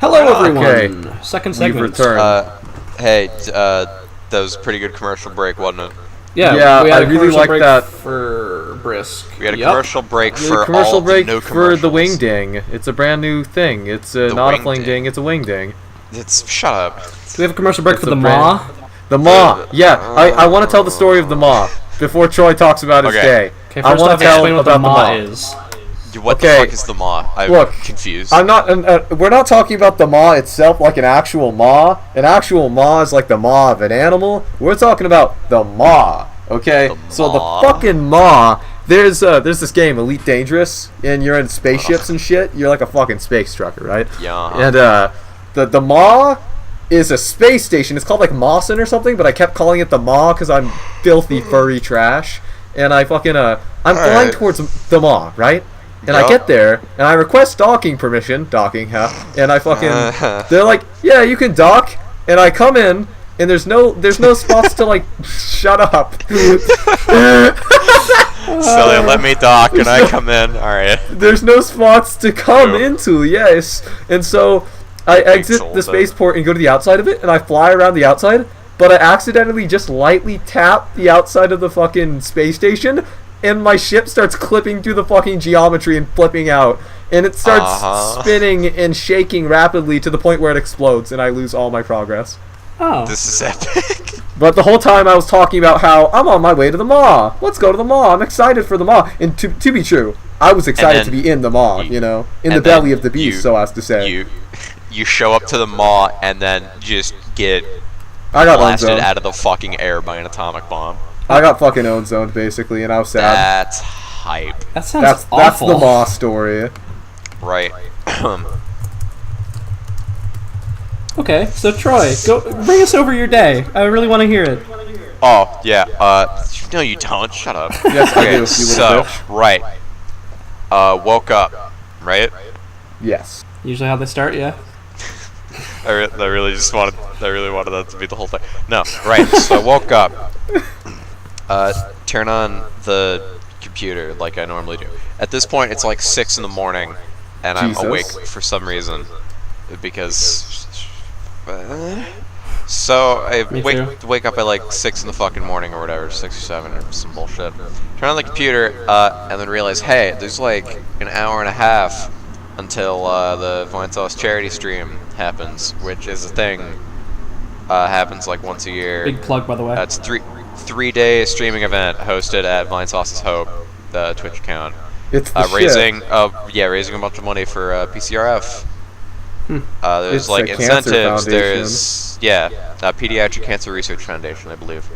Hello, everyone. Okay. Second segment. We've returned. Hey, that was a pretty good commercial break, wasn't it? Yeah, we had I a really commercial like break that. for Brisk. We had a commercial break The for commercial all break no for the commercials. wingding. It's a brand new thing. It's The not a wingding. fling ding. It's a wingding. It's shut up. Do we have a commercial break It's for a the brand- Maw? The Maw. Yeah, I want to tell the story of the Maw before Troy talks about his Okay. day. Okay, I first want off, to tell explain what the about Maw is. What Okay. the fuck is the maw? I'm Look, confused. I'm not. We're not talking about the maw itself, like an actual maw. An actual maw is like the maw of an animal. We're talking about the maw. Okay, so maw? the fucking maw. There's this game, Elite Dangerous, and you're in spaceships and shit. You're like a fucking space trucker, right? Yeah. And the maw is a space station. It's called like Mawson or something, but I kept calling it the maw because I'm filthy furry trash. And I fucking I'm flying Alright. towards the maw, right? And I Yup. get there, and I request docking permission, and I fucking, they're like, yeah, you can dock, and I come in, and there's no spots to like, shut up. So they let me dock and I come in. Alright. There's no spots to come True. into, yes. And so I exit Pixel, the spaceport and go to the outside of it, and I fly around the outside, but I accidentally just lightly tap the outside of the fucking space station, and my ship starts clipping through the fucking geometry and flipping out. And it starts spinning and shaking rapidly to the point where it explodes, and I lose all my progress. Oh. This is epic. But the whole time I was talking about how I'm on my way to the maw. Let's go to the maw. I'm excited for the maw. And to be true, I was excited then to be in the maw, in the and belly then of the beast, you- so as to say. You show up to the maw and then just get I got blasted own-zoned. out of the fucking air by an atomic bomb. I got fucking own-zoned, basically, and I was sad. That's hype. That sounds That's awful. the maw story. Right. Okay, so Troy, go bring us over your day. I really want to hear it. Oh, yeah. No, you don't. Shut up. Yes, I Okay, do, you little so, bitch. right. Woke up, right? Yes. Usually how they start, yeah. I really wanted that to be the whole thing. No, right. So I woke up, turn on the computer like I normally do. At this point, it's like 6 in the morning, and I'm Jesus. awake for some reason because. So I Me too. wake up at like 6 in the fucking morning or whatever, 6 or 7 or some bullshit. Turn on the computer, and then realize, hey, there's like an hour and a half until the Vine Sauce charity stream happens, which is a thing. Happens like once a year. Big plug, by the way. It's 3-day streaming event hosted at Vine Sauce's Hope, the Twitch account. It's the Raising a bunch of money for PCRF. There's It's like a cancer incentives. foundation. There's Pediatric Cancer Research Foundation, I believe.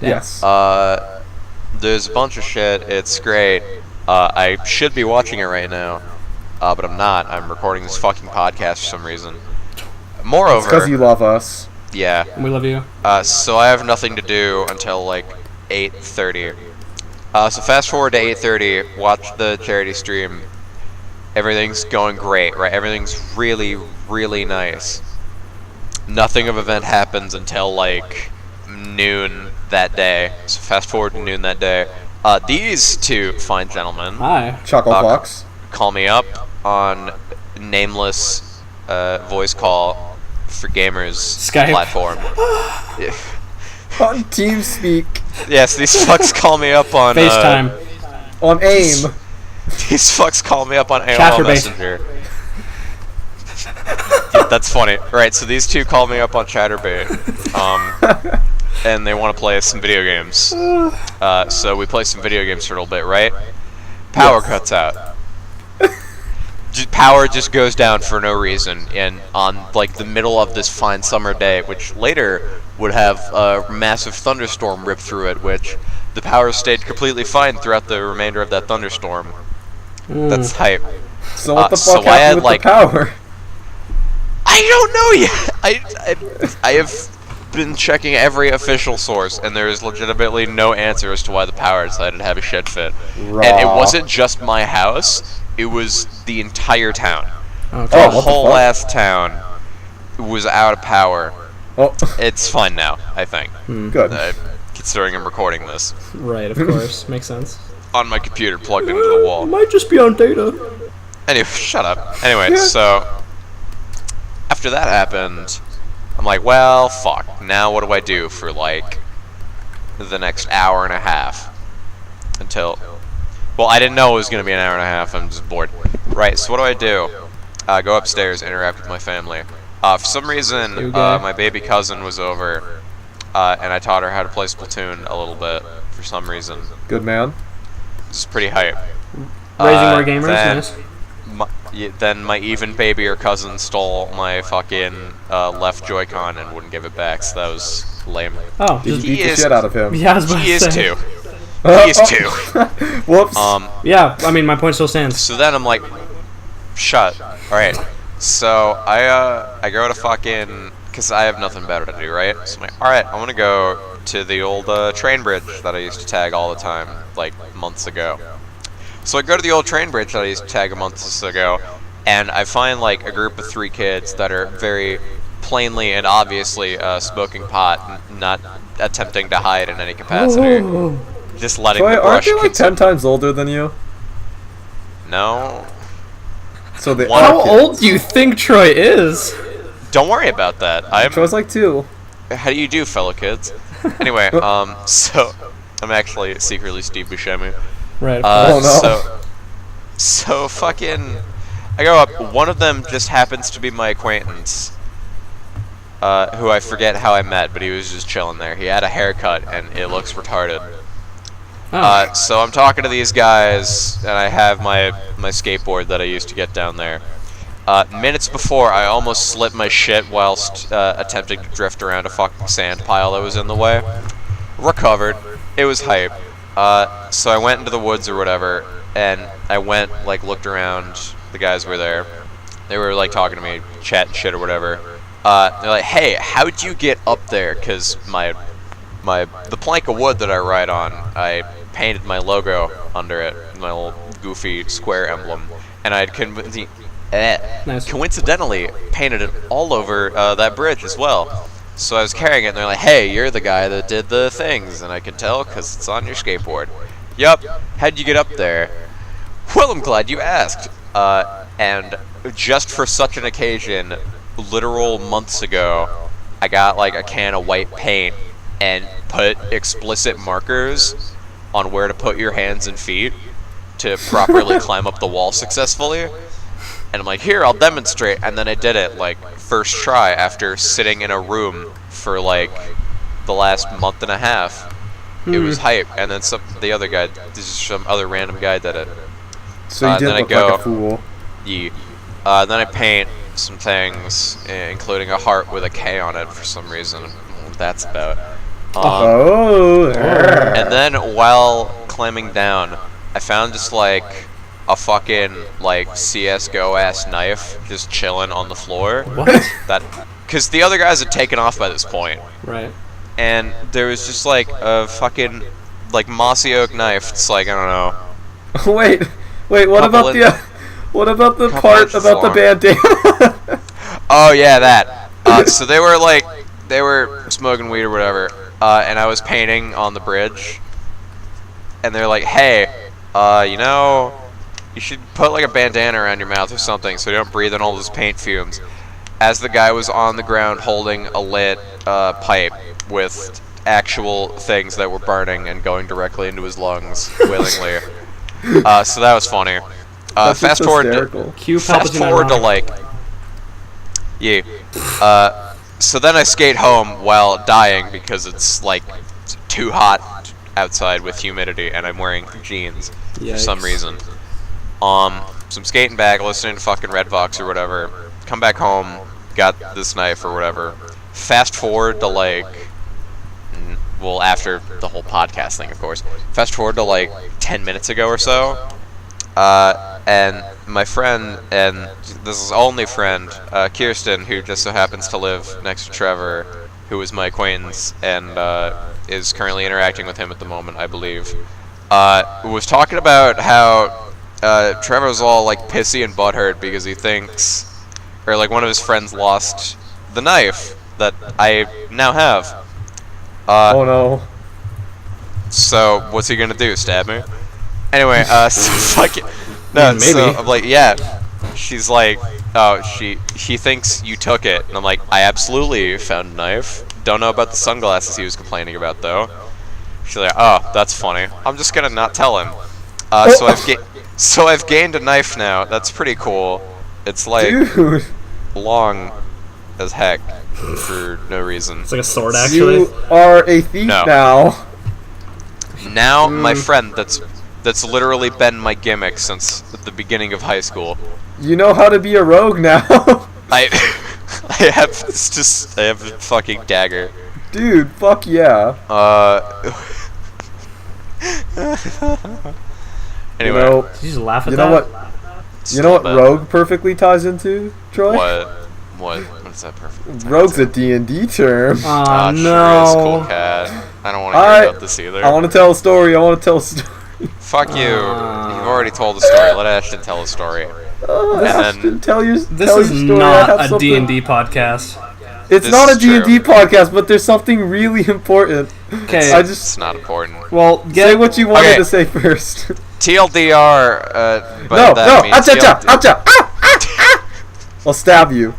Yes. There's a bunch of shit. It's great. I should be watching it right now, but I'm not. I'm recording this fucking podcast for some reason. Moreover, Because you love us. yeah. We love you. So I have nothing to do until like 8:30. So fast forward to 8:30. Watch the charity stream. Everything's going great, right? Everything's really, really nice. Nothing of event happens until like noon that day. So fast forward to noon that day. These two fine gentlemen Hi. Chuckle Fox. call me up on nameless voice call for gamers Skype. platform. Yeah. On TeamSpeak. Yes, these fucks call me up on FaceTime. On AIM. These fucks call me up on AOL Chatterbait. Messenger. Yeah, that's funny. Right, so these two call me up on Chatterbait, and they want to play some video games. So we play some video games for a little bit, right? Power cuts out. Power just goes down for no reason, and on like the middle of this fine summer day, which later would have a massive thunderstorm rip through it, which the power stayed completely fine throughout the remainder of that thunderstorm. That's hype. So what the so fuck I had, happened with like- the power? I don't know yet. I have been checking every official source, and there is legitimately no answer as to why the power decided to have a shit fit. And it Raw. wasn't just my house; it was the entire town. Okay. The what the whole fuck? last town was out of power. Oh, It's fine now, I think. good. Considering I'm recording this Right, of course. Makes sense. on my computer plugged into the wall. Might just be on data. Anyway, shut up. Anyway, Yeah. so after after that happened, I'm like, well, fuck. Now what do I do for like the next hour and a half until? Well, I didn't know it was gonna be an hour and a half. I'm just bored. Right. So what do I do? Go upstairs, interact with my family. For some reason, my baby cousin was over, and I taught her how to play Splatoon a little bit for some reason. Good man. It's pretty hype. Raising more gamers, nice. Then my even babier cousin stole my fucking left Joy-Con and wouldn't give it back, so that was lame. Oh, Did you beat the shit out of him? Yeah, I was about He to is say. too. He is too. Whoops. Yeah, I mean, my point still stands. So then I'm like, shut. Alright. So I go to fucking, because I have nothing better to do, right? So I'm like, alright, I'm gonna go to the old train bridge that I used to tag all the time, like months ago. So I go to the old train bridge that I used to tag months ago, and I find like a group of 3 kids that are very plainly and obviously smoking pot, not attempting to hide in any capacity. Ooh. Just letting Troy, the aren't brush they like 10 times older than you? No. So they How are old kids. do you think Troy is? Don't worry about that. Troy's like 2. How do you do, fellow kids? Anyway, so I'm actually secretly Steve Buscemi. Right. Oh, no. So fucking, I go up. One of them just happens to be my acquaintance, who I forget how I met, but he was just chilling there. He had a haircut, and it looks retarded. So I'm talking to these guys, and I have my skateboard that I used to get down there. Minutes before, I almost slipped my shit whilst attempting to drift around a fucking sand pile that was in the way. Recovered. It was hype. So I went into the woods or whatever, and I went, like, looked around. The guys were there. They were, like, talking to me, chatting shit or whatever. They're like, hey, how'd you get up there? Because the plank of wood that I ride on, I painted my logo under it, my little goofy square emblem, and I had coincidentally painted it all over that bridge as well. So I was carrying it, and they're like, hey, you're the guy that did the things, and I can tell because it's on your skateboard. Yup, how'd you get up there? Well, I'm glad you asked. And just for such an occasion, literal months ago, I got like a can of white paint and put explicit markers on where to put your hands and feet to properly climb up the wall successfully. And I'm like, here, I'll demonstrate. And then I did it, like, first try after sitting in a room for, like, the last month and a half. It was hype. And then the other guy, this is some other random guy did it. So you did look like a fool. Yeah. Then I paint some things, including a heart with a K on it for some reason. I don't know what that's about. And then while climbing down, I found just, like, a fucking, like, CSGO ass knife just chilling on the floor. What? Because the other guys had taken off by this point. Right. And there was just, like, a fucking, like, mossy oak knife. It's like, I don't know. Wait, what about the part about the bandana? Oh, yeah, that. So they were smoking weed or whatever, and I was painting on the bridge. And they're like, hey, you know, you should put like a bandana around your mouth or something so you don't breathe in all those paint fumes. As the guy was on the ground holding a lit pipe with actual things that were burning and going directly into his lungs willingly. So that was funny. Fast forward to like, yeah. So then I skate home while dying because it's like too hot outside with humidity, and I'm wearing jeans for some reason. So I'm skating back, listening to fucking Redbox or whatever. Come back home, got this knife or whatever. Fast forward to like, well, after the whole podcast thing, of course. Fast forward to like 10 minutes ago or so, and my friend, and this is only friend, Kirsten, who just so happens to live next to Trevor, who is my acquaintance and is currently interacting with him at the moment, I believe, was talking about how Trevor's all like pissy and butthurt because he thinks, or like one of his friends lost the knife that I now have. Oh no. So what's he gonna do? Stab me? Anyway, so fuck it. No, Maybe. so I'm like, yeah. She's like, oh, he thinks you took it. And I'm like, I absolutely found a knife. Don't know about the sunglasses he was complaining about, though. She's like, oh, that's funny. I'm just gonna not tell him. So I've gained a knife now. That's pretty cool. It's like Dude. long as heck for no reason. It's like a sword, actually. You are a thief now. Now, my friend, that's literally been my gimmick since the beginning of high school. You know how to be a rogue now. I have a fucking dagger. Dude, fuck yeah. Anyway. Did you just laugh at You that? know what? You know what rogue perfectly ties into, Troy? What's that perfect? Rogue's a D&D term. Oh, no. Sure is, cool cat. I don't want to hear about this either. I want to tell a story. Fuck you. You've already told the story. Let Ashton tell a story. Ashton, tell your This tell is your story. not a D&D podcast. It's This not a is true. D&D podcast, but there's something really important. Okay. It's not important. Well, Say what you wanted Okay. to say first. TLDR, by No, that I mean TLD I'll stab you.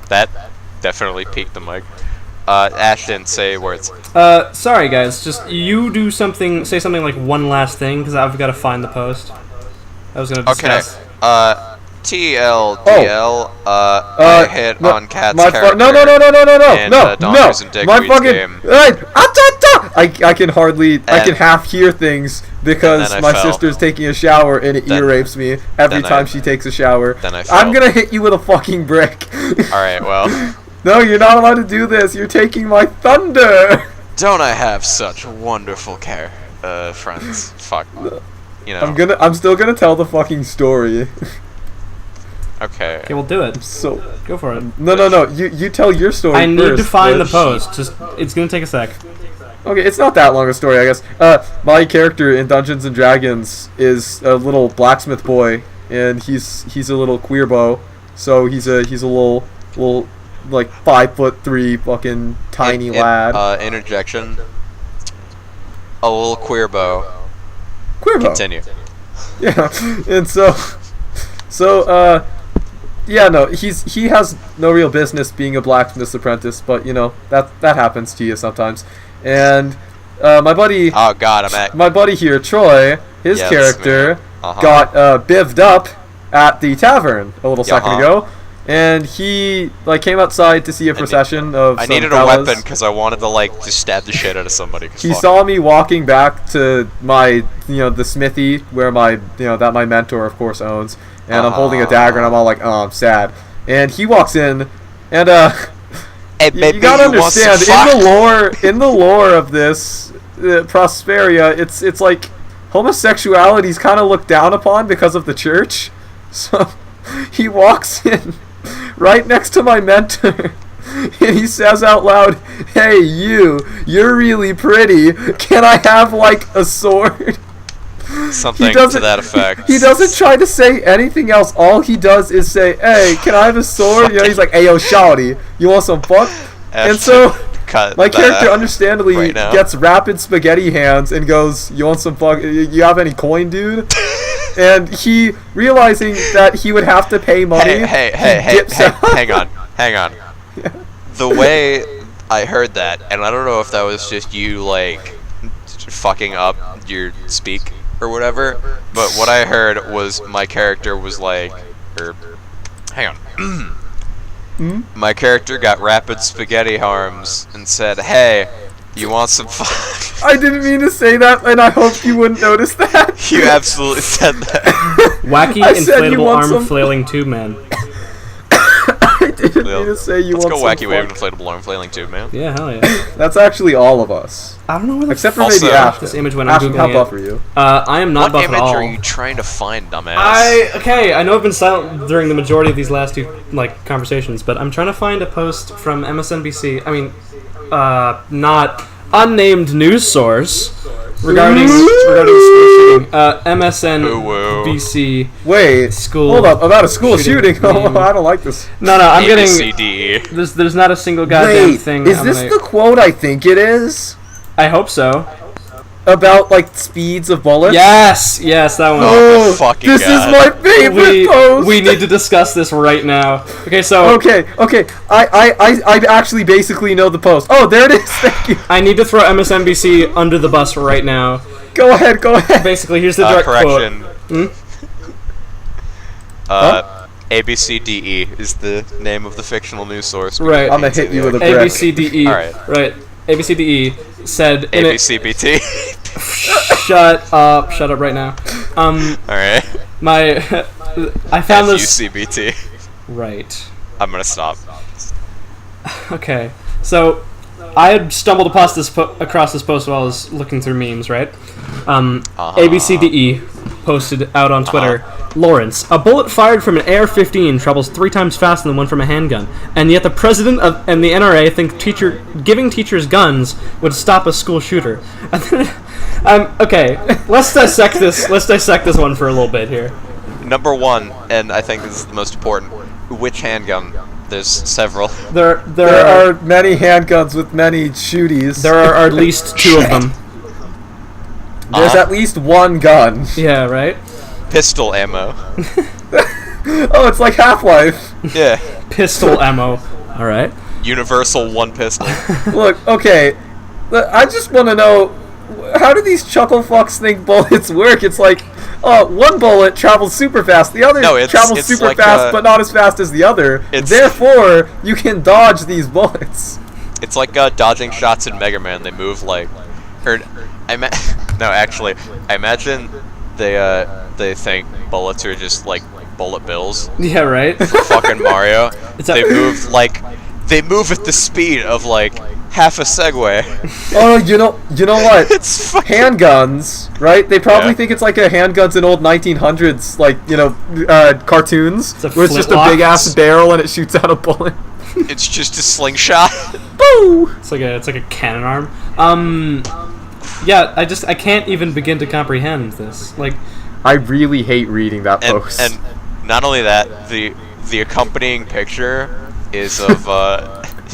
That definitely peaked the mic. Ashton, say words. Sorry guys, just you do something, say something like one last thing, because I've got to find the post. I was gonna Okay. discuss. TLDL, I hit on Cat's character. No, in no. Donkers and My Dickweed's fucking. game. I can hardly. I can And- half hear things because and then I my fell. sister's taking a shower and it Then- ear rapes me every then I- time she takes a shower. then I I'm fell. gonna hit you with a fucking brick. Alright, well, No, you're not allowed to do this. You're taking my thunder. don't I have such wonderful friends? Fuck. You know. I'm still gonna tell the fucking story. Okay. Okay, we'll do it. So Go for it. no. You tell your story I need to first, find the bitch. post. Just, it's gonna take a sec. Okay, it's not that long a story, I guess. My character in Dungeons and Dragons is a little blacksmith boy, and he's a little queerbo. So he's a little like 5'3" fucking tiny lad. Interjection. A little queerbo. Queerbo. Continue. Yeah, and yeah, no, he has no real business being a blacksmith's apprentice, but you know that happens to you sometimes. And my buddy, Oh god, I'm at. my buddy here, Troy, his Yes, character man. Uh-huh. got bivved up at the tavern a little second Uh-huh. ago, and he like came outside to see a procession of I some needed fellas. a weapon because I wanted to like just stab the shit out of somebody. 'cause He fuck. saw me walking back to my, the smithy where my, that my mentor, of course, owns. And I'm holding a dagger, and I'm all like, oh, I'm sad. And he walks in, and, Hey, you baby, gotta you want some understand, fuck? in the lore of this, Prosperia, it's like, homosexuality's kind of looked down upon because of the church. So, he walks in right next to my mentor. And he says out loud, "Hey, you're really pretty. Can I have, like, a sword?" Something to that effect. He doesn't try to say anything else. All he does is say, "Hey, can I have a sword?" You know, he's like, "Hey, yo, shawty, you want some fuck?" And so, Cut my that character understandably right now. gets rapid spaghetti hands and goes, "You want some fuck? You have any coin, dude?" And he, realizing that he would have to pay money, Hey, dips out. hang on. The way I heard that, and I don't know if that was just you, like, fucking up your speak or whatever, but what I heard was my character was like, hang on. My character got rapid spaghetti arms and said, "Hey, you want some fuck?" I didn't mean to say that, and I hope you wouldn't notice that. You absolutely said that. Wacky I said you inflatable want arm some- flailing tube man. I didn't mean to say you Let's want go some wacky wave fuck. inflatable arm flailing tube, man. Yeah, hell yeah. That's actually all of us. I don't know where the Except for fuck Also- maybe Ashton. this image when I'm Ashton, how Googling buff it. are you? I am not What buff at image all. are you trying to find, dumbass? I know I've been silent during the majority of these last two conversations, but I'm trying to find a post from MSNBC. I mean, not unnamed news source regarding school shooting. MSNBC. Wait, School hold up, about a school shooting. shooting. Oh, I don't like this. No, I'm getting. ABCDE. There's not a single goddamn Wait, thing. is this the quote I think it is? I hope so. about like speeds of bullets? Yes, that one. Oh, fucking this God. is my favorite post. We need to discuss this right now. Okay, so Okay. I actually basically know the post. Oh, there it is. Thank you. I need to throw MSNBC under the bus right now. Go ahead. Basically, here's the direct correction. quote. ABCDE is the name of the fictional news source. Right. I'm gonna hit you with a brick. ABCDE. Alright. Right. ABCDE said in it. ABCBT. Shut up right now. Alright. I found this. FUCBT. Right. I'm gonna stop. Okay. So, I had stumbled across this post while I was looking through memes, right? ABCDE posted out on Twitter, Lawrence, a bullet fired from an AR-15 travels 3 times faster than one from a handgun, and yet the president and the NRA think giving teachers guns would stop a school shooter. Okay, let's dissect this. Let's dissect this one for a little bit here. Number one, and I think this is the most important, which handgun? There's several. There are many handguns with many shooties. There are at least 2 of them. There's at least one gun. Yeah, right? Pistol ammo. Oh, it's like Half-Life. Yeah. Pistol ammo. Alright. Universal one pistol. Look, okay. I just want to know, how do these chuckle fucks think bullets work? It's like, one bullet travels super fast, the other travels super like fast, but not as fast as the other. Therefore, you can dodge these bullets. It's like dodging shots in Mega Man. They move like, I imagine they think bullets are just like bullet bills. Yeah, right. Fucking Mario. They move at the speed of like half a Segway. Oh, you know what? It's fucking handguns, right? They probably think it's like a handguns in old 1900s, like cartoons, where it's just a big ass barrel and it shoots out a bullet. It's just a slingshot. Boo! It's like a cannon arm. Yeah, I can't even begin to comprehend this. Like, I really hate reading that post. And not only that, the accompanying picture is of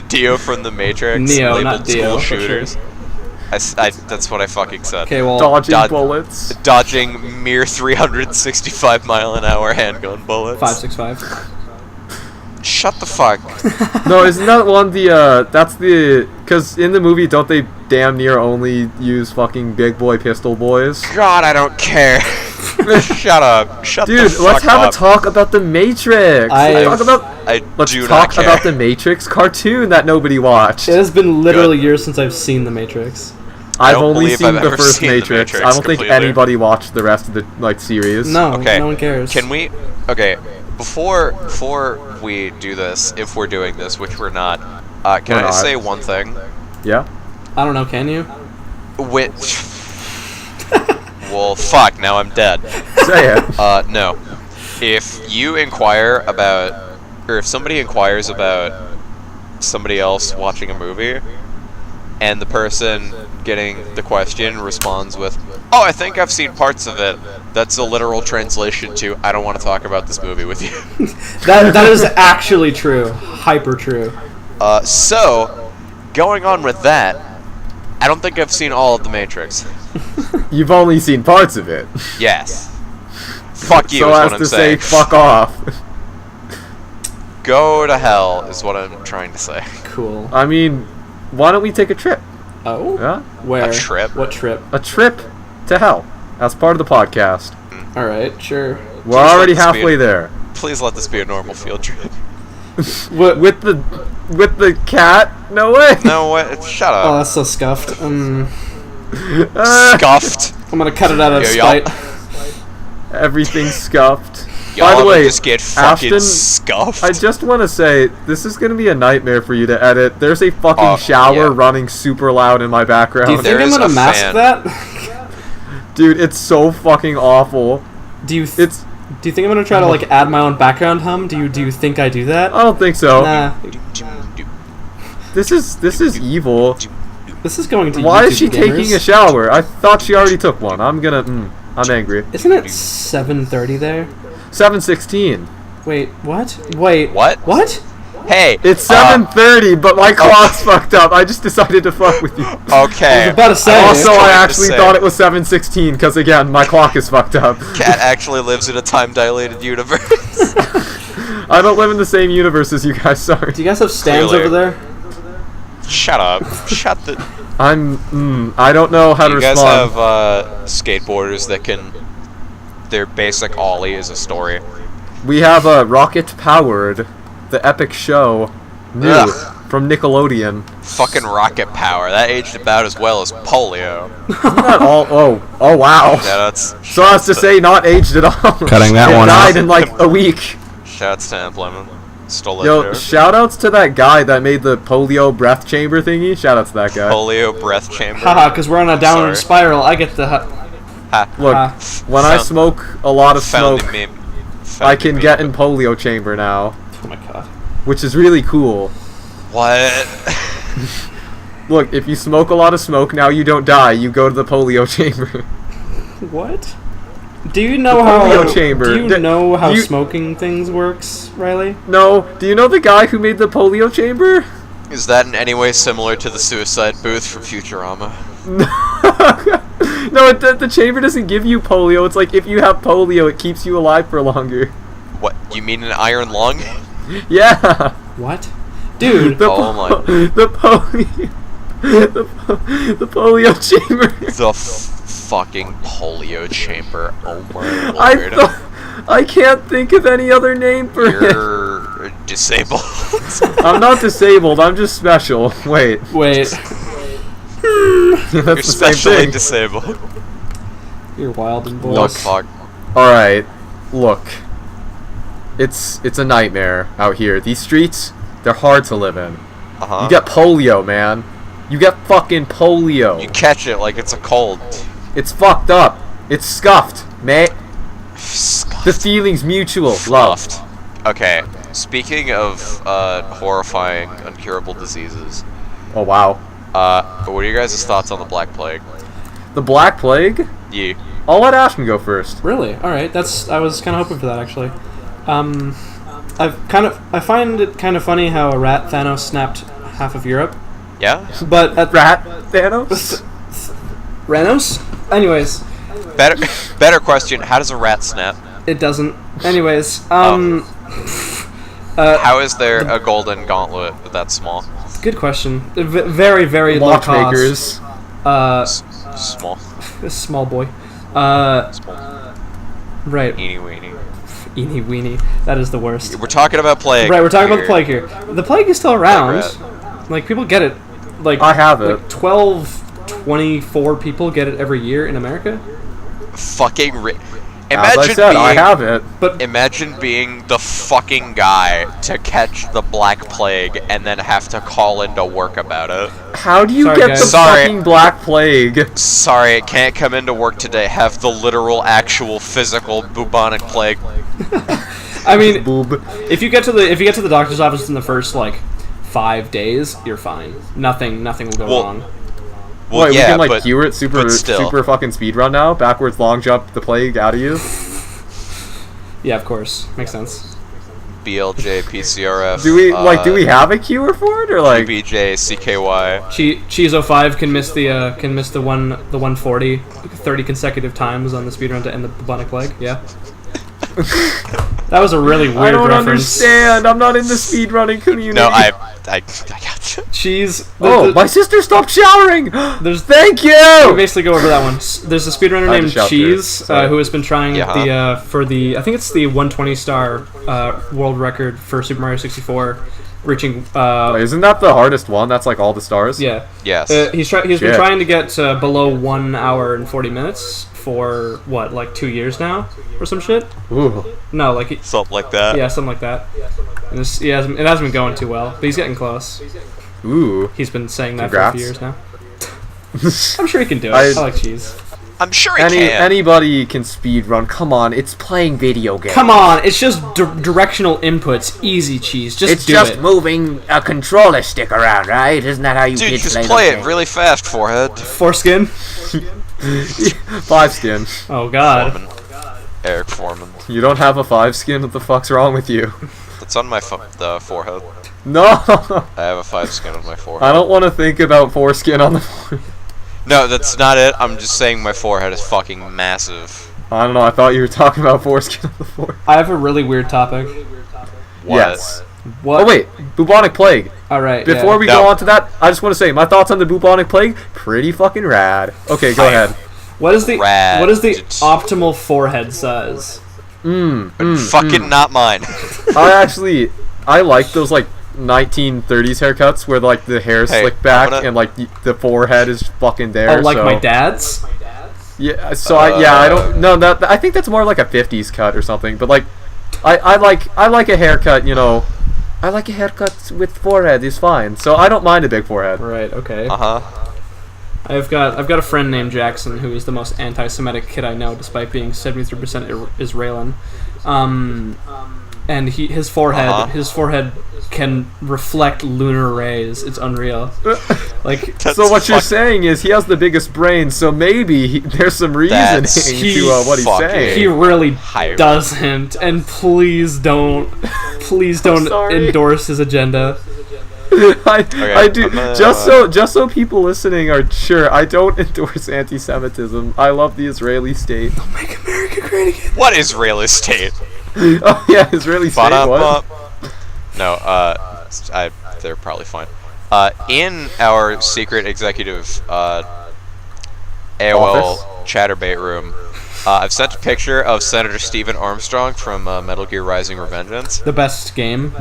Dio from the Matrix Neo, labeled not Dio, school for shooters. sure. That's what I fucking said. Okay, well, dodging bullets. Dodging mere 365 mile an hour handgun bullets. 565. Shut the fuck. No, isn't that one because in the movie, don't they damn near only use fucking big boy pistol boys? God, I don't care. Shut up. Shut Dude, the fuck let's have up. a talk about the Matrix. Let's talk about the Matrix cartoon that nobody watched. It has been literally years since I've seen The Matrix. I've only seen the first Matrix. I don't think anybody watched the rest of the series. No, okay. No one cares. Can we? Okay, before we do this, if we're doing this, which we're not, can I say one thing? Yeah. I don't know. Can you? Which? Well, fuck. Now I'm dead. Say it. No. If you inquire about, or if somebody inquires about somebody else watching a movie, and the person getting the question responds with, "Oh, I think I've seen parts of it," that's a literal translation to, "I don't want to talk about this movie with you." That is actually true. Hyper true. So, going on with that, I don't think I've seen all of The Matrix. You've only seen parts of it. Yes. Fuck you so is what as I'm to saying. say, fuck off. Go to hell is what I'm trying to say. Cool. I mean, why don't we take a trip? Oh? Yeah? Where? A trip? What trip? A trip to hell. As part of the podcast. Alright, sure. We're already halfway there. Please let this be a normal field trip. With the cat? No way. No way. Shut Oh, up. that's so scuffed. Scuffed. I'm gonna cut it out of Yo, spite. Everything's scuffed. Y'all By the way, just get fucking Ashton, scuffed. I just want to say, this is going to be a nightmare for you to edit. There's a fucking shower running super loud in my background. Do you think I'm gonna mask that? Dude, it's so fucking awful. Do you think I'm gonna try to like add my own background hum? Do you think I do that? I don't think so. Nah. This is evil. This is going to Why YouTube is she gamers. taking a shower? I thought she already took one. I'm angry. Isn't it 7:30 there? 7:16. Wait, what? Wait. What? What? Hey, It's 7:30, but my clock's fucked up. I just decided to fuck with you. Okay. I was about to say. Also, trying I to actually say. thought it was 7:16 because again, my clock is fucked up. Cat actually lives in a time-dilated universe. I don't live in the same universe as you guys. Sorry. Do you guys have stands Clearly. over there? Shut up. Shut the... I don't know how to You guys respond. have skateboarders that can... Their basic ollie is a story. We have a rocket-powered, the epic show, new Ugh. from Nickelodeon. Fucking rocket power. That aged about as well as polio. Isn't that all? Oh wow. Yeah, that's... So as to say, not aged at all. Cutting that It one died out. in like a week. Shouts to Implement. Stole that Yo, joke. shoutouts to that guy that made the polio breath chamber thingy. Shoutouts to that guy. Polio breath chamber. Haha, because we're on a downward Sorry. spiral. I get the. Ha. Look, when I Found- smoke a lot of Found smoke, the meme. I can get in polio chamber now, Oh my god. which is really cool. What? Look, if you smoke a lot of smoke, now you don't die. You go to the polio chamber. What? Do you know The how? polio chamber. Do you D- know how you- smoking things works, Riley? No, do you know the guy who made the polio chamber? Is that in any way similar to the suicide booth from Futurama? No, the chamber doesn't give you polio. It's like if you have polio, it keeps you alive for longer. What? You mean an iron lung? Yeah. What? Dude. The Oh my- the polio. The polio chamber. The fucking polio chamber. Oh my I lord. I can't think of any other name for it. You're disabled. I'm not disabled. I'm just special. Wait, Wait. that's You're the same specially thing. disabled. You're wild and Oh boys. fuck. All right, look. It's a nightmare out here. These streets, they're hard to live in. Uh-huh. You get polio, man. You get fucking polio. You catch it like it's a cold. It's fucked up. It's scuffed, mate. The feeling's mutual. Love. Scuffed. Okay. Speaking of horrifying, incurable diseases, Oh wow. what are your guys' thoughts on the Black Plague? The Black Plague. Yeah. I'll let Ashton go first. Really? All right. I was kind of hoping for that actually. I find it kind of funny how a rat Thanos snapped half of Europe, Yeah? but at Rat Thanos. Ranos. Anyways, Better question, how does a rat snap? it doesn't. Anyways, How is there a golden gauntlet that small? good question. Very very low cost. Watchmakers. Small. Small boy. Small. Right. Eeny weeny. Eeny weeny. That is the worst. We're talking about plague. Right, we're talking about the here. plague here. The plague is still around. Plague Like, people get it. Like, I have it. Like 12, 24 people get it every year in America. Fucking As Imagine I said, being I have it. But Imagine being the fucking guy to catch the Black Plague and then have to call into work about it. How do you Sorry, get guys. the Sorry. fucking Black Plague? Sorry, I can't come into work today. Have the literal, actual, physical bubonic plague. I mean, Boob. if you get to the doctor's office in the first like 5 days, you're fine. Nothing will go Well, wrong. Well, Wait, yeah, we can like but cure it super still. fucking speedrun now? Backwards long jump the plague out of you? Yeah, of course, makes sense. BLJ, PCRF. Do we have a cure for it or like BJ, CKY. Cheezo 5 can miss the 140 30 consecutive times on the speedrun to end the bubonic plague. Yeah. That was a really weird I don't reference. understand. I'm not in the speedrunning community. No, I got you. Cheese. Oh, my sister stopped showering. There's Thank We you. basically go over that one. There's a speedrunner I had to named shout through. Cheese Sorry. who has been trying Yeah. for the I think it's the 120 star world record for Super Mario 64, reaching Wait, isn't that the hardest one? That's like all the stars. yeah. Yes. He's been Shit. trying to get below 1 hour and 40 minutes for what, like 2 years now or some shit. Ooh. No, like Something like that. yeah, something like that. And it hasn't been going too well, but he's getting close. Ooh. He's been saying that Congrats. for a few years now. I'm sure he can do it. I- I like Cheese. I'm sure he can. Anybody can speedrun. Come on, it's playing video games. Come on, it's just directional inputs. Easy, Cheese. Just It's do just it. moving a controller stick around, right? Isn't that how you Dude, kids just play play those it games? really fast, forehead. Foreskin. 5 skin. Oh God. Foreman. Eric Foreman. You don't have a 5 skin? What the fuck's wrong with you? That's It's on my the forehead. No. I have a 5 skin on my forehead. I don't want to think about foreskin on the forehead. No, that's not it. I'm just saying my forehead is fucking massive. I don't know. I thought you were talking about foreskin on the forehead. I have a really weird topic. What? Yes. What? Oh wait, bubonic plague. All right. Before we go on to that, I just want to say my thoughts on the bubonic plague. Pretty fucking rad. Okay, go ahead. What is the Rad. optimal forehead size? Fucking not mine. I like those like 1930s haircuts where like the hair Hey, slicked back I'm gonna- and like the forehead is fucking there. Oh, like so. my dad's? Yeah. So I don't know that. I think that's more like a 50s cut or something. But like, I like a haircut. You know, I like a haircut with forehead is fine. So I don't mind a big forehead. Right. Okay. Uh-huh. I've got a friend named Jackson who is the most anti-Semitic kid I know, despite being 73% Israeli. And his forehead can reflect lunar rays. It's unreal. Like, So what you're saying is he has the biggest brain. So maybe there's some reasoning to what he's fucking- saying. he really High. doesn't. And please don't sorry. endorse his agenda. I do. I'm gonna, Just so people listening are sure, I don't endorse anti-Semitism. I love the Israeli state. Make America great again. What Israeli state? Oh yeah, Israeli state. What? No, they're probably fine. In our secret executive AOL Office? chatterbait room, I've sent a picture of Senator Stephen Armstrong from Metal Gear Rising: Revengeance. The best game.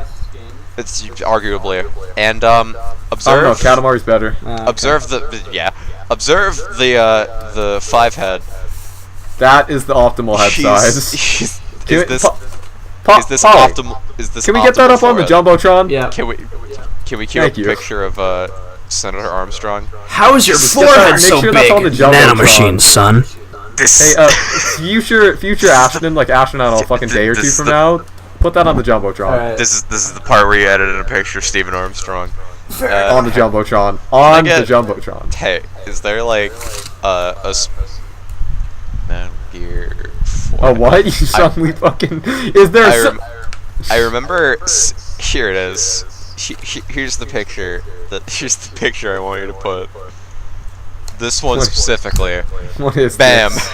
It's arguably, and I don't know. observe Katamari's better. observe observe the 5 head. That is the optimal head size. Is Can we- this Polly, optimal? Is this? Can we get that optimal up on the forehead? jumbotron? Yeah. Can we cue Thank up a you. picture of Senator Armstrong? How is your Just get that- make sure that's on the jumbotron. son? This Hey, future Ashton, like Ashton on a fucking day or two from now, put that on the jumbotron. Alright. this is the part where you edited a picture of Stephen Armstrong. On the jumbotron. On the get- jumbotron. Hey, is there like Metal Gear 4? Oh what? You suddenly fucking? Is there? I remember. Here it is. Here's the picture. Here's the picture I want you to put. This one What? specifically. What is Bam. this?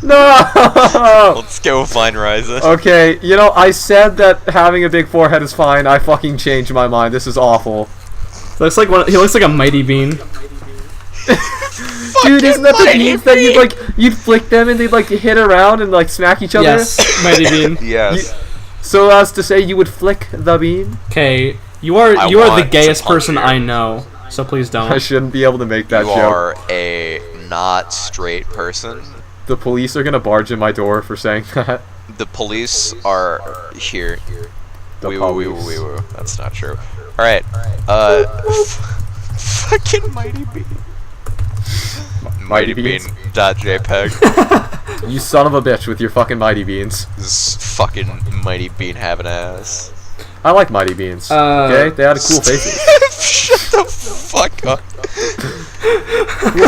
No! Let's go find Ryza. Okay, you know, I said that having a big forehead is fine. I fucking changed my mind. This is awful. He looks like a mighty bean. Dude, isn't that the beans that you'd flick them and they'd like hit around and like smack each other? Yes, mighty bean. Yes. So as to say you would flick the bean? Okay, you are I the want gayest to punch person you. I know. So please I don't. shouldn't be able to make that You joke. are a not straight person. The police are gonna barge in my door for saying that. The police are here. The Wee police. woo. That's not true. Alright. Fucking Mighty Bean. Mighty Mighty Beans? Bean. .jpg. You son of a bitch with your fucking mighty beans. This fucking Mighty Bean have an ass. I like mighty beans. Okay, they had a cool faces. Shut the fuck up.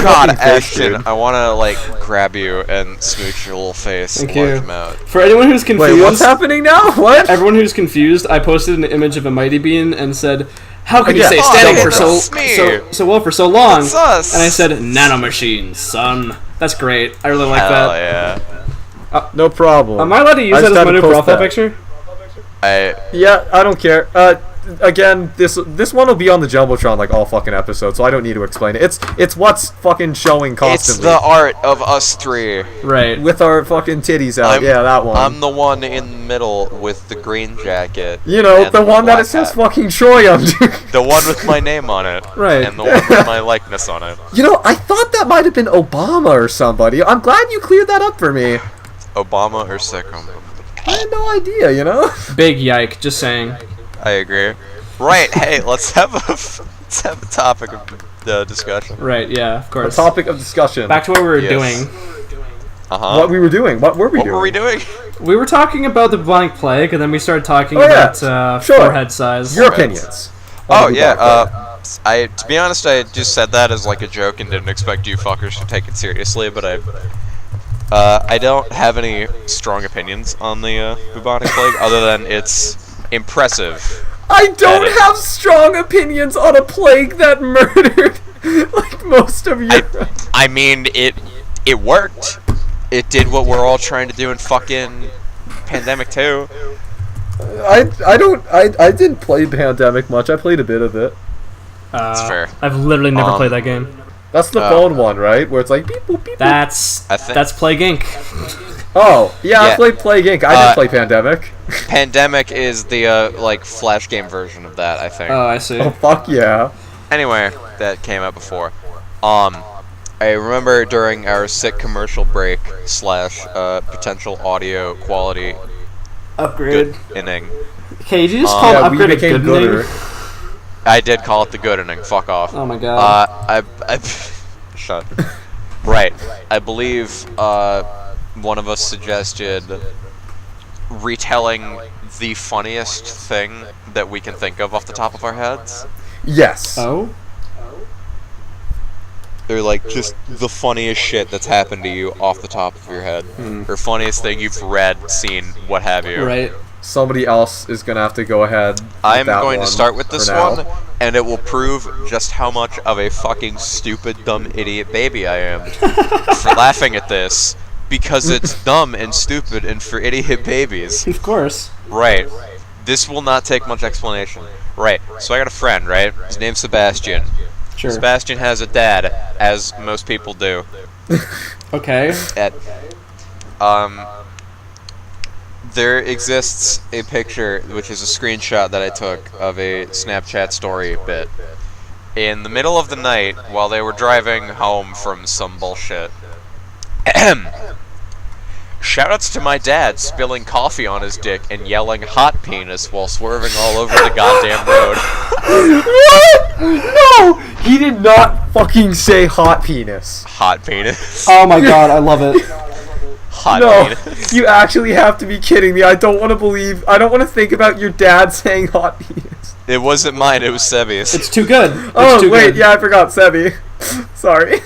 God, Fucking face, Ashton, dude. I wanna like grab you and smooch your little face Thank large you. amount. For anyone who's confused, Wait, what's happening now? What? everyone who's confused, I posted an image of a mighty bean and said, "How can you Yeah. stay Oh, standing yeah, for that's me. so well for so long?" That's us. And I said, "Nanomachines, son." That's great. I really like Hell that. yeah. No problem. Am I allowed to use I that just as my had new to post profile that. picture? Yeah, I don't care. Again, this one will be on the jumbotron like all fucking episodes, so I don't need to explain it. It's what's fucking showing It's constantly. the art of us three. Right. With our fucking titties out. Yeah, that one. I'm the one in the middle with the green jacket. You know, and the one that black it says hat. fucking Troy on. The one with my name on it. Right. And the one with my likeness on it. You know, I thought that might have been Obama or somebody. I'm glad you cleared that up for me. Obama or Sikkim. I had no idea, you know? Big yike. Just saying. I agree. Right, hey, let's have a topic of discussion. Right. Yeah. Of A course. topic of discussion. Back to what we were Yes. doing. Uh-huh. What we were doing. What were we What doing? were we doing? We were talking about the bubonic plague, and then we started talking Oh, yeah. about Sure. forehead size. Your Right. opinions. Oh on the yeah, bubonic to be honest, I just said that as like a joke and didn't expect you fuckers to take it seriously, but I don't have any strong opinions on the bubonic plague, other than it's impressive. I don't have strong opinions on a plague that murdered like most of Europe. I mean, it worked. It did what we're all trying to do in fucking Pandemic 2. I didn't play Pandemic much. I played a bit of it. That's fair. I've literally never played that game. That's the phone one, right? Where it's like beep boop beep. That's Plague Inc. Oh yeah, I played Plague Inc. I didn't play Pandemic. Pandemic is the like flash game version of that, I think. Oh, I see. Oh fuck yeah. Anyway, that came out before. I remember during our sick commercial break / potential audio quality Upgrade. good inning. Okay, did you just call Yeah, upgrade we a became good gooder. name? I did call it the good inning. Fuck off. Oh my god. I shut. Right. I believe one of us suggested retelling the funniest thing that we can think of off the top of our heads. Yes. Oh? Or like just the funniest shit that's happened to you off the top of your head. Or funniest thing you've read, seen, what have you. Right. Somebody else is gonna have to go ahead. I'm that going to one start with this for now. one, and it will prove just how much of a fucking stupid, dumb idiot baby I am for laughing at this, because it's dumb and stupid and for idiot babies. Of course. Right. This will not take much explanation. Right. So I got a friend, right? His name's Sebastian. Sure. Sebastian has a dad, as most people do. Okay. There exists a picture, which is a screenshot that I took of a Snapchat story bit. In the middle of the night, while they were driving home from some bullshit. Shoutouts to my dad spilling coffee on his dick and yelling hot penis while swerving all over the goddamn road. What? No! He did not fucking say hot penis. Hot penis. Oh my god, I love it. Hot No, penis. you actually have to be kidding me. I don't want to think about your dad saying hot penis. It wasn't mine, it was Sebi's. It's too good. It's Oh, too wait, good. yeah, I forgot Sebi. Sorry.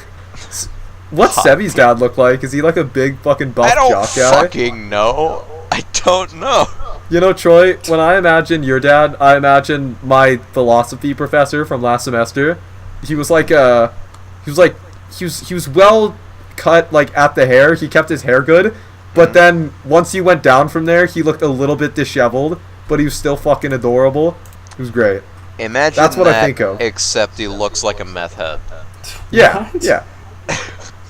What's Hot Sebi's dad look like? Is he like a big fucking buff I don't jock guy? fucking know. I don't know. You know, Troy, when I imagine your dad, I imagine my philosophy professor from last semester. He was like he was well cut like at the hair. He kept his hair good, but then once he went down from there, he looked a little bit disheveled, but he was still fucking adorable. It was great. Imagine That's what that, I think of. except he looks like a meth head. Yeah, What? yeah.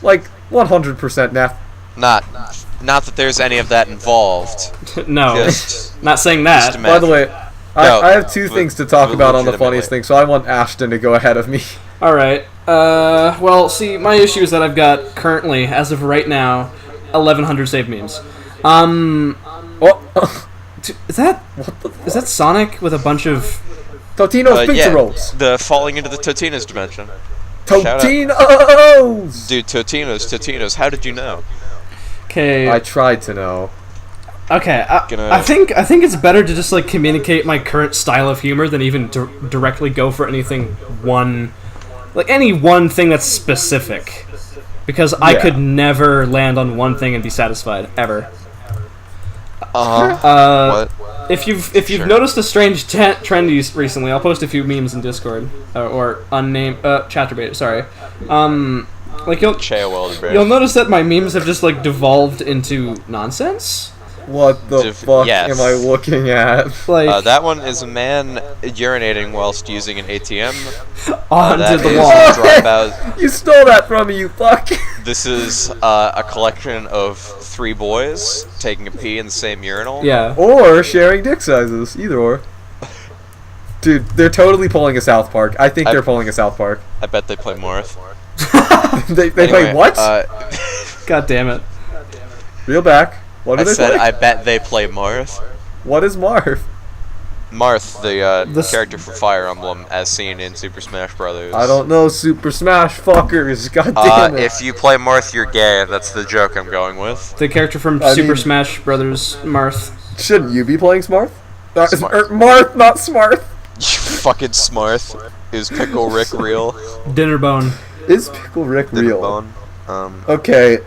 Like 100% now. Not that there's any of that involved. No. Just, Not saying just that. a By the meth. way, No, I have two but- things to talk but about on the legitimately. funniest thing, so I want Ashton to go ahead of me. Alright. Well, see, my issue is that I've got currently, as of right now, 1,100 saved memes. Oh, Is that Sonic with a bunch of... Totino's pizza yeah, rolls. the falling into the Totino's dimension. Shout out. Totino's! Dude, Totino's, how did you know? Okay. I tried to know. Okay, I think it's better to just like communicate my current style of humor than even directly go for anything any one thing that's specific, because I Yeah. could never land on one thing and be satisfied ever. What? If you've Sure. noticed a strange trend recently, I'll post a few memes in Discord or unnamed Chatterbait. Sorry, like you'll notice that my memes have just like devolved into nonsense. What the fuck yes. am I looking at? Like That one is a man urinating whilst using an ATM. onto That the is wall. Dropout. You stole that from me, you fuck! This is a collection of 3 boys taking a pee in the same urinal. Yeah. Or sharing dick sizes, either or. Dude, they're totally pulling a South Park. I think they're pulling a South Park. I bet they play Morph. they Anyway, play what? God damn it. Reel back. What do I they said play? I bet they play Marth. What is Marv? Marth, the This- character from Fire Emblem, as seen in Super Smash Brothers. I don't know, Super Smash fuckers. God damn it. If you play Marth, you're gay. That's the joke I'm going with. The character from I Super mean- Smash Brothers, Marth. Shouldn't you be playing Smarth? Smart. Marth, not Smarth. You fucking Smarth. Is Pickle Rick real? Dinnerbone. Is Pickle Rick real? Bone. Okay.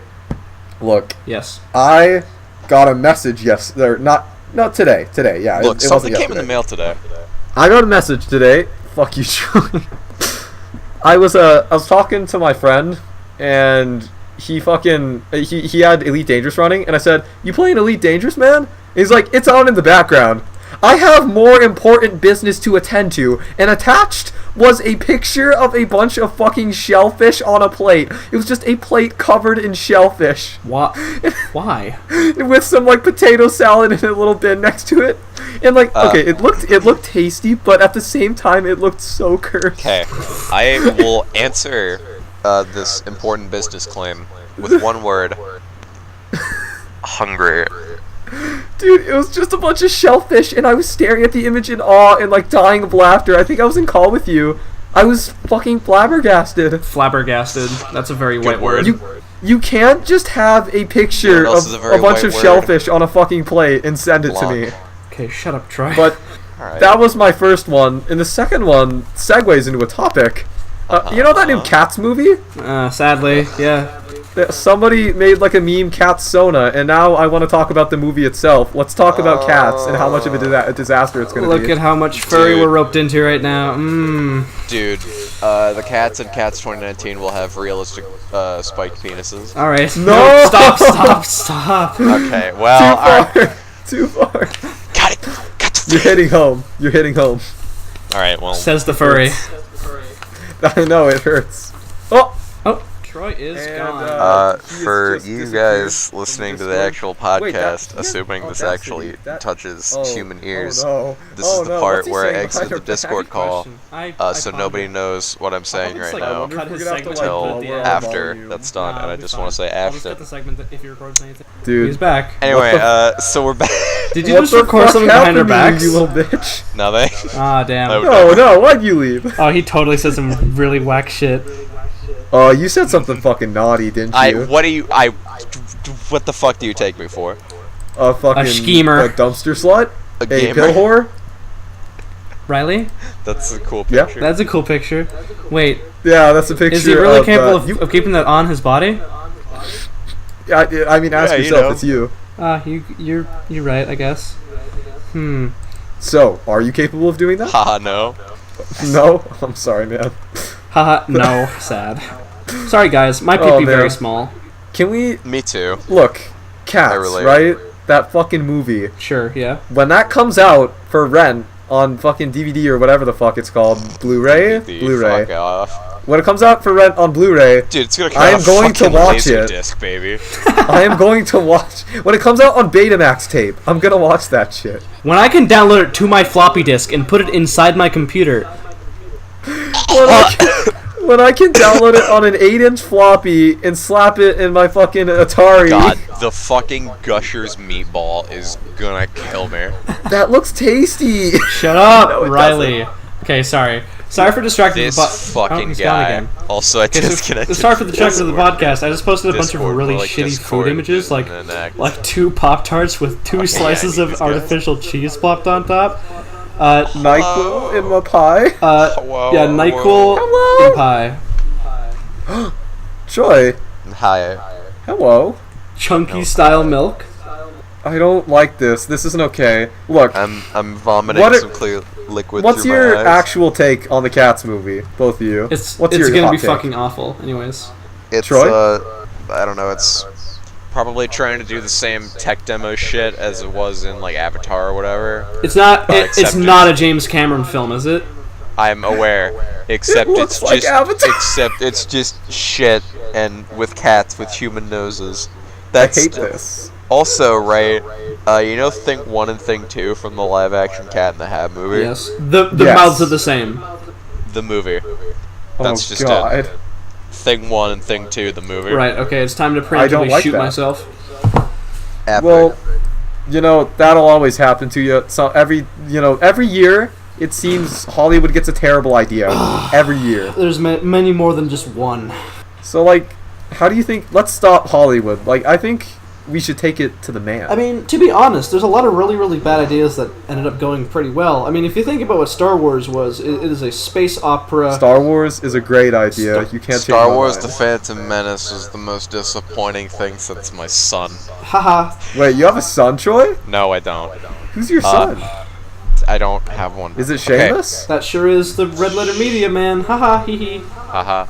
Look, Yes. I got a message not today. Today, yeah. Look, it something wasn't came in the yesterday. mail today. I got a message today. Fuck you, Joey. I was talking to my friend, and he had Elite Dangerous running, and I said, "You playing Elite Dangerous, man?" And he's like, "It's on in the background." I have more important business to attend to, and attached was a picture of a bunch of fucking shellfish on a plate. It was just a plate covered in shellfish. Why? With some like potato salad in a little bin next to it. And like, okay, it looked tasty, but at the same time it looked so cursed. Okay, I will answer this important business claim with one word. Hungry. Dude, it was just a bunch of shellfish, and I was staring at the image in awe and like dying of laughter. I think I was in call with you. I was fucking flabbergasted. Flabbergasted. That's a very white word. You can't just have a picture of a bunch of shellfish on a fucking plate and send it to me. Okay, shut up, Troy. But that was my first one, and the second one segues into a topic. You know that new Cats movie? Sadly, yeah. Somebody made like a meme Cats Sona, and now I want to talk about the movie itself. Let's talk about Cats and how much of a disaster it's going to be. Look at how much furry we're roped into right now. Dude, the Cats in Cats 2019 will have realistic spiked penises. Alright. No! Stop. Okay, well, Too far. got it. You're hitting home. Alright, well. Says the furry. I know, it hurts. Oh! Troy is gone. For you guys listening to the actual podcast, assuming this actually touches human ears, this is the part where I exit the Discord call, so nobody knows what I'm saying right now until after that's done, and I just want to say Ashton. Dude. He's back. Anyway, so we're back. Did you just record something behind our backs? You little bitch. Nothing. Ah, damn. No, why'd you leave? Oh, he totally said some really whack shit. Oh, you said something fucking naughty, didn't you? What the fuck do you take me for? A fucking... A schemer. A dumpster slut? A A gamer? pill whore? Riley? That's a cool Yeah. picture. That's a cool picture. Wait, Yeah, that's a picture is he really of, capable of keeping that on his body? I mean, ask Yeah, you yourself, know. it's you. You're right, I guess. So, are you capable of doing that? Haha, no. No? I'm sorry, man. Haha, no, sad. Sorry guys, my Oh, pee-pee very man. small. Can we... Me too. Look, Cats, relate. right? That fucking movie. Sure, yeah. When that comes out for rent on fucking DVD or whatever the fuck it's called, Blu-ray? Blu-ray. Fuck off. When it comes out for rent on Blu-ray, Dude, it's gonna come I out am going to fucking watch it. Laserdisc, baby. I am going to watch... When it comes out on Betamax tape, I'm gonna watch that shit. When I can download it to my floppy disk and put it inside my computer. When I can download it on an 8-inch floppy and slap it in my fucking Atari. God, the fucking Gushers meatball is gonna kill me. That looks tasty. Shut up, No, it Riley. Okay, sorry. Sorry for distracting This the fucking he's gone guy. again. Also, I Okay, so disconnected. sorry for the distraction of the Discord. podcast. I just posted a bunch of Discord, really like shitty Discord food images, and then like 2 Pop-Tarts with 2 Okay, slices yeah, I of need these guys. artificial cheese plopped on top. NyQuil in my pie. Hello. Yeah, NyQuil Hello. and pie. Joy. Hi. Hello. Chunky style milk. I don't like this. This isn't okay. Look, I'm vomiting What are- some clear liquid what's through your my eyes. actual take on the Cats movie? Both of you. It's What's it's your gonna hot be take? fucking awful. Anyways. It's Troy? I don't know. It's probably trying to do the same tech demo shit as it was in like Avatar or whatever. It's not. It's Except not a James Cameron film, is it? I'm aware, except It it's looks like just Avatar. except it's just shit and with cats with human noses. I That's hate this. Also, right? You know, Thing 1 and Thing 2 from the live-action Cat in the Hat movie. Yes. The Yes. mouths are the same. The movie. That's Oh just God. it. Thing 1 and Thing 2, the movie. Right. Okay. It's time to I don't preemptively like shoot that. myself. Epic. Well, you know that'll always happen to you. So every year it seems Hollywood gets a terrible idea every year. There's many more than just one. So like, how do you think? Let's stop Hollywood. Like, I think we should take it to the man. I mean, to be honest, there's a lot of really, really bad ideas that ended up going pretty well. I mean, if you think about what Star Wars was, it is a space opera. Star Wars is a great idea. You can't Star change Wars: my The mind. Phantom Menace was the most disappointing thing since my son. Haha. Wait, you have a son, Troy? No, I don't. Who's your son? I don't have one. Is it Okay. Seamus? That sure is the Red Letter Media, man. Haha, hee hee. Haha.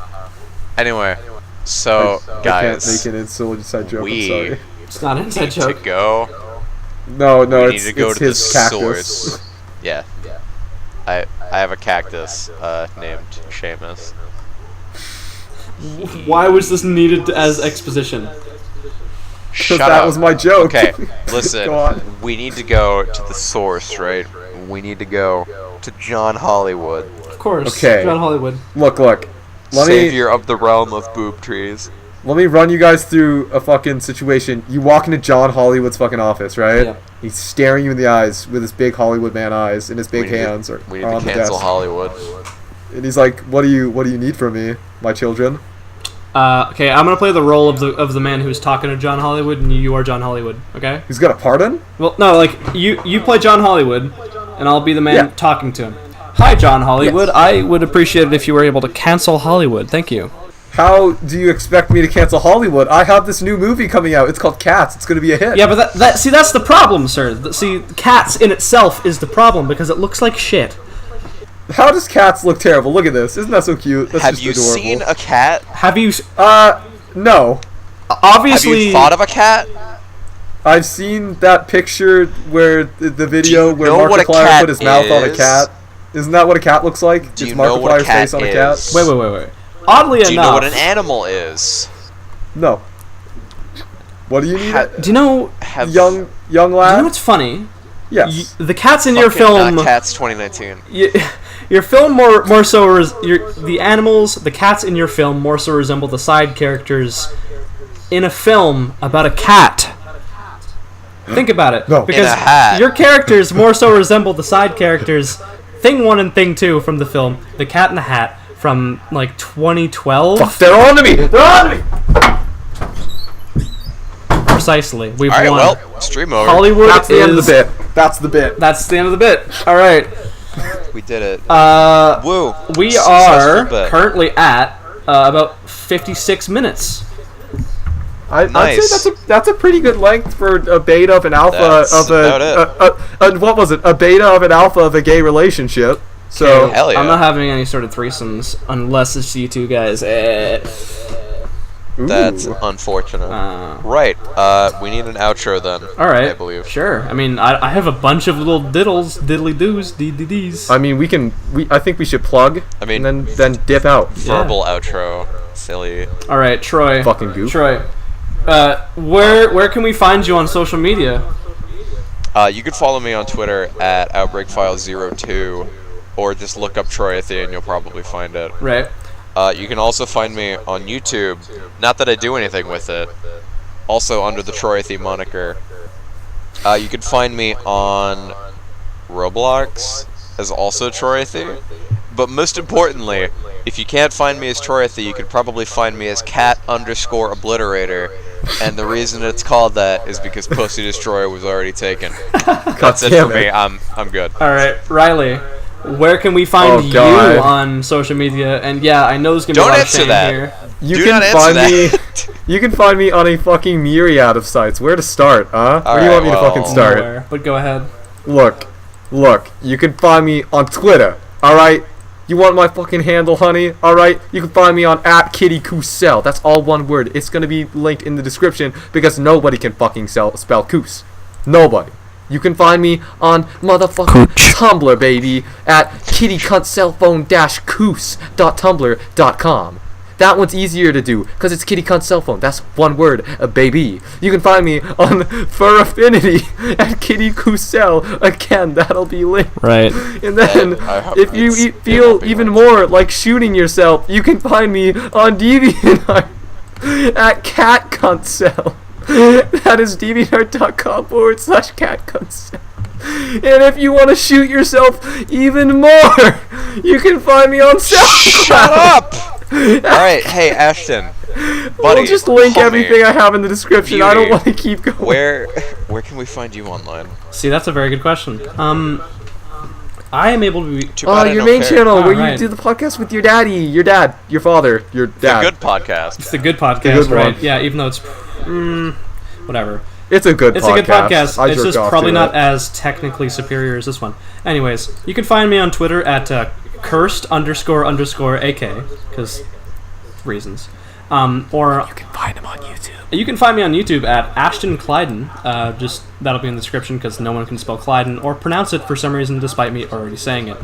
Anyway, so I guys, can't make an inside joke. we- I'm sorry. It's not an inside need to joke. go. No, We need it's to go it's to the his cactus. source. Yeah. I have a cactus named Seamus. Why was this needed as exposition? Because Shut that up. was my joke. Okay, listen. Go on. We need to go to the source, right? We need to go to John Hollywood, Of course. Okay. John Hollywood. Look. Let me savior of the realm of boob trees. run you guys through a fucking situation. You walk into John Hollywood's fucking office, right? Yeah. He's staring you in the eyes with his big Hollywood man eyes and his big We need to- hands are We need on to the cancel desk. Hollywood. And he's like, "What do you need from me, my children?" Okay, I'm gonna play the role of the man who's talking to John Hollywood, and you are John Hollywood. Okay. He's got a pardon? Well, no, like you play John Hollywood, and I'll be the man Yeah. talking to him. Hi, John Hollywood. Yes. I would appreciate it if you were able to cancel Hollywood. Thank you. How do you expect me to cancel Hollywood? I have this new movie coming out. It's called Cats. It's going to be a hit. Yeah, but that's the problem, sir. See, Cats in itself is the problem because it looks like shit. How does Cats look terrible? Look at this. Isn't that so cute? That's Have just you adorable. seen a cat? Have you No. Have obviously you thought of a cat? I've seen that picture where the video you where know what a Markiplier cat put his mouth on a is? cat. Isn't that what a cat looks like? Do it's you know what a Markiplier's cat face on a cat? is? Wait. Oddly Do you enough, know what an animal is? No. What do you need? Ha- do you know? Have young Do you lad? know what's funny? Yes. The cats in your fucking, film. Cats 2019. Your film more so the animals, the cats in your film more so resemble the side characters in a film about a cat. Think about it, No. because In a hat. your characters more so resemble the side characters, Thing 1 and Thing 2 from the film, The Cat in the Hat from like 2012. Fuck, they're on to me! They're on to me! Precisely, we've All right, won. well, stream over. Hollywood That's the end of is- the bit. That's the bit. That's the end of the bit. All right. We did it. We Woo. are Successful bit. currently at about 56 minutes. I'd Nice. say that's a pretty good length for a beta of an alpha That's of about what was it? A beta of an alpha of a gay relationship. So Hell yeah. I'm not having any sort of threesomes unless it's you two guys. That's ooh. unfortunate. Uh, Right. We need an outro then. all right. I believe. Sure. I mean, I have a bunch of little diddly doos, DDDs. I mean, I think we should plug. I mean- and then dip out. Verbal outro. Silly. All right, Troy. Fucking goof. Troy. Where can we find you on social media? You could follow me on Twitter at OutbreakFile02, or just look up Troy and you'll probably find it. Right. You can also find me on YouTube. Not that I do anything with it. Also under the Troy moniker. You can find me on Roblox as also Troy. But most importantly, if you can't find me as Troy, you could probably find me as cat_obliterator. And the reason it's called that is because Pussy Destroyer was already taken. That's it damn for me. it. I'm good. All right, Riley. Where can we find Oh, you God. on social media? And yeah, I know there's gonna be Don't a lot answer of shame that. here. You Do can not answer find me. that. You can find me on a fucking myriad of sites. Where to start, huh? Where do you want me Alright, to fucking well- start? Nowhere, but go ahead. Look. You can find me on Twitter. All right. You want my fucking handle, honey? All right. You can find me on @KittyCoosell. That's all one word. It's gonna be linked in the description because nobody can fucking spell coos. Nobody. You can find me on motherfucking Tumblr, baby, at kittycuntcellphone-coos.tumblr.com. That one's easier to do because it's kitty cunt cell phone. That's one word, a baby. You can find me on Fur Affinity at Kitty Coosell. Again, that'll be linked. Right. And then, I hope if you it's- feel it'll be even linked. more like shooting yourself, you can find me on DeviantArt at CatCuntCell. That is deviantart.com/catcuntcell. And if you want to shoot yourself even more, you can find me on SoundCloud. Shut up! Alright, hey, Ashton. Buddy, We'll just link homie, everything I have in the description. I don't beauty, want to keep going. Where can we find you online? See, that's a very good question. I am able to be. Too bad I Your don't main care. channel where right. you do the podcast with your daddy, your dad, your father, your The dad. good podcast. It's the good podcast, good right? one. Yeah, even though it's whatever. It's a good It's podcast. a good podcast. I It's jerk just off probably to not it. as technically superior as this one. Anyways, you can find me on Twitter at cursed__AK because reasons. Or You can find him on YouTube. you can find me on YouTube at Ashton Clyden. Just that'll be in the description because no one can spell Clyden or pronounce it for some reason, despite me already saying it.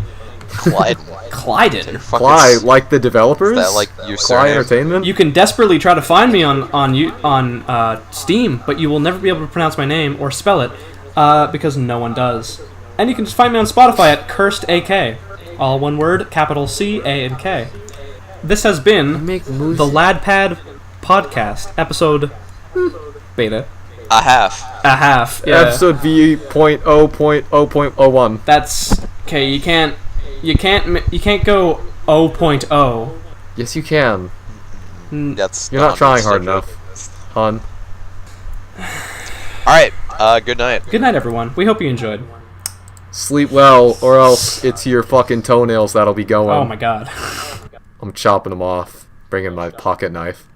Clyde. Clyden. Fucking Fly, like the developers? Is that like your Fly surname? Entertainment? You can desperately try to find me on Steam, but you will never be able to pronounce my name or spell it because no one does. And you can just find me on Spotify at Cursed AK, all one word, capital C, A, and K. This has been Make moves. the LadPad podcast, episode beta. A half. A half. Yeah. Episode V.0.0.0.01. That's okay. You can't go 0.0. Yes, you can. That's You're not trying hard understood. enough, hon. Alright, good night. Good night, everyone. We hope you enjoyed. Sleep well, or else it's your fucking toenails that'll be going. Oh my god. I'm chopping them off, bringing my pocket knife.